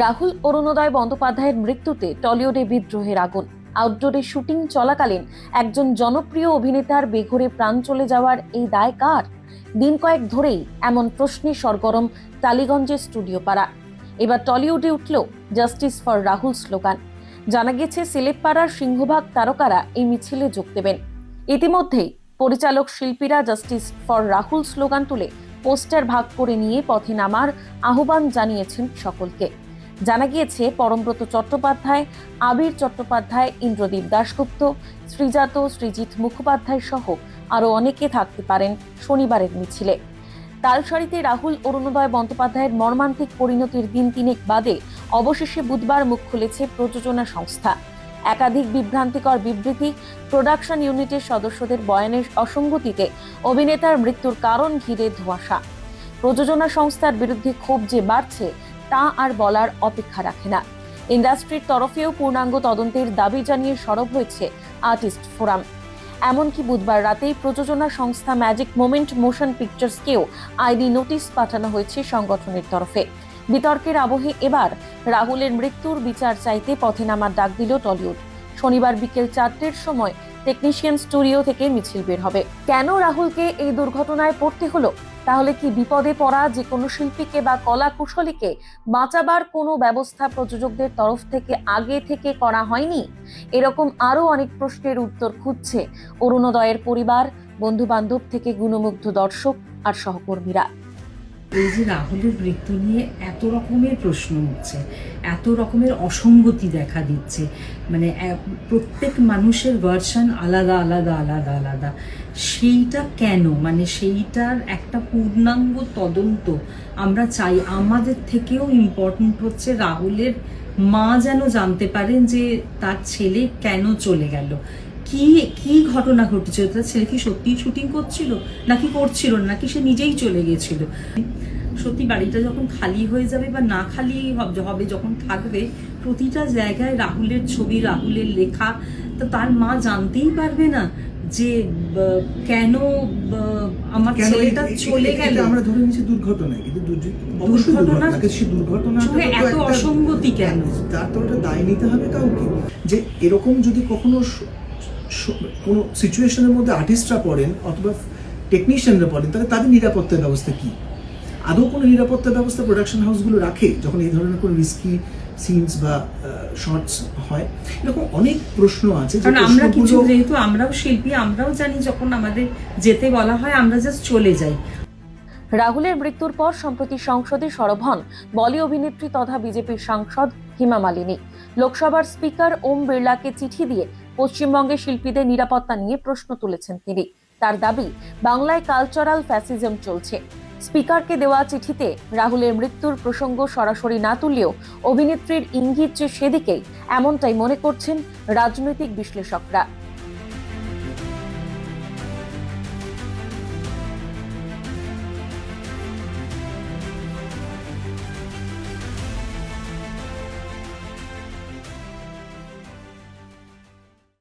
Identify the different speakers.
Speaker 1: রাহুল অরুণোদয় বন্দ্যোপাধ্যায়ের মৃত্যুতে টলিউডে বিদ্রোহের আগুন। আউটডোরে শুটিং চলাকালীন একজন জনপ্রিয় অভিনেতার বেঘরে প্রাণ চলে যাওয়ার এই দায় কার? দিন কয়েক ধরেই এমন প্রশ্নে সরগরম টালিগঞ্জের স্টুডিও পাড়া। এবার টলিউডে উঠল জাস্টিস ফর রাহুল স্লোগান। জানা গেছে সিলেটপাড়ার সিংহভাগ তারকারা এই মিছিলে যোগ দেবেন। ইতিমধ্যেই পরিচালক শিল্পীরা জাস্টিস ফর রাহুল স্লোগান তুলে পোস্টার ভাগ করে নিয়ে পথে নামার আহ্বান জানিয়েছেন সকলকে। জানা গিয়েছে পরমব্রত চট্টোপাধ্যায়, আবির চট্টোপাধ্যায়, ইন্দ্রদীপ দাশগুপ্ত, শ্রীজাত, সৃজিত মুখোপাধ্যায় সহ আরো অনেকে থাকতে পারেন শনিবারের মিছিলে। তালসারিতে রাহুল অরুণোদয় বন্দ্যোপাধ্যায়ের মর্মান্তিক পরিণতির দিন তিনেক বাদে অবশেষে বুধবার মুখ খুলেছে প্রযোজনা সংস্থা। একাধিক বিভ্রান্তিকর বিবৃতি, প্রোডাকশন ইউনিটের সদস্যদের বয়ানের অসঙ্গতিতে অভিনেতার মৃত্যুর কারণ ঘিরে ধোঁয়াশা। প্রযোজনা সংস্থার বিরুদ্ধে ক্ষোভ যে বাড়ছে তা আর বলার অপেক্ষা রাখে না। ইন্ডাস্ট্রির তরফেও পূর্ণাঙ্গ তদন্তের দাবি জানিয়ে সরব হয়েছে আর্টিস্ট ফোরাম। এমনকি বুধবার রাতেই প্রযোজনা সংস্থা ম্যাজিক মোমেন্ট মোশন পিকচার্সকেও আইনি নোটিশ পাঠানো হয়েছে সংগঠনের তরফে। বিতর্কের আবহে এবার রাহুলের মৃত্যুর বিচার চাইতে পথে নামার ডাক দিল টলিউড। শনিবার বিকেল 4টের সময় টেকনিশিয়ান স্টুডিও থেকে মিছিল বের হবে। কেন রাহুলকে এই দুর্ঘটনায় পড়তে হলো? তাহলে কি বিপদে পড়া যে কোনো শিল্পীকে বা কলা কুশলীকে বাঁচাবার কোনো ব্যবস্থা প্রযোজকদের তরফ থেকে আগে থেকে করা হয়নি? এরকম আরো অনেক প্রশ্নের উত্তর খুঁজছে অরুণোদয়ের পরিবার, বন্ধু বান্ধব থেকে গুণমুগ্ধ দর্শক আর সহকর্মীরা।
Speaker 2: এই যে রাহুলের মৃত্যু নিয়ে এত রকমের প্রশ্ন উঠছে, এত রকমের অসঙ্গতি দেখা দিচ্ছে, মানে প্রত্যেক মানুষের ভার্সন আলাদা আলাদা আলাদা আলাদা। সেইটা কেন, মানে সেইটার একটা পূর্ণাঙ্গ তদন্ত আমরা চাই। আমাদের থেকেও ইম্পর্টেন্ট হচ্ছে রাহুলের মা যেন জানতে পারেন যে তার ছেলে কেন চলে গেল, কি কি ঘটনা ঘটেছিল, তার ছেলে কি সত্যিই শুটিং করছিল নাকি করছিল না, নাকি সে নিজেই চলে গেছিল। সত্যি বাড়িটা যখন খালি হয়ে যাবে বা না খালি হবে, যখন থাকবে প্রতিটা জায়গায় রাহুলের ছবি, রাহুলের লেখা, তো তার মা জানতেই পারবে না যে কেন আমার ছেলেটা চলে গেল।
Speaker 3: আমরা ধরে নিচ্ছি দুর্ঘটনা, কিন্তু দুর্ঘটনা
Speaker 2: এত অসঙ্গতি কেন?
Speaker 3: তার তো ওটা দায় নিতে হবে কাউকে। যে এরকম যদি কখনো কোনো সিচুয়েশনের মধ্যে আর্টিস্টরা পড়েন অথবা টেকনিশিয়ানরা পড়েন, তাহলে তাদের নিরাপত্তার ব্যবস্থা কি? আদৌ কোনো নিরাপত্তা ব্যবস্থা প্রোডাকশন হাউসগুলো রাখে যখন এই ধরনের কোনো রিস্কি সিনস বা শর্টস হয়? এরকম অনেক প্রশ্ন আছে।
Speaker 2: কারণ আমরা কিছু, যেহেতু আমরাও শিল্পী, আমরাও জানি যখন আমাদের যেতে বলা হয় আমরা জাস্ট চলে যাই।
Speaker 1: রাহুলের মৃত্যুর পর সম্প্রতি সংসদে সরব হন বলি অভিনেত্রী তথা বিজেপির সাংসদ হেমা মালিনী। লোকসভার স্পিকার ওম বিড়লাকে চিঠি দিয়ে পশ্চিমবঙ্গের শিল্পীদের নিরাপত্তা নিয়ে প্রশ্ন তুলেছেন তিনি। তার দাবি, বাংলায় কালচারাল ফ্যাসিজম চলছে। স্পিকারকে দেওয়া চিঠিতে রাহুলের মৃত্যুর প্রসঙ্গ সরাসরি না তুললেও অভিনেত্রীর ইঙ্গিত যে সেদিকেই, এমনটাই মনে করছেন রাজনৈতিক বিশ্লেষকরা।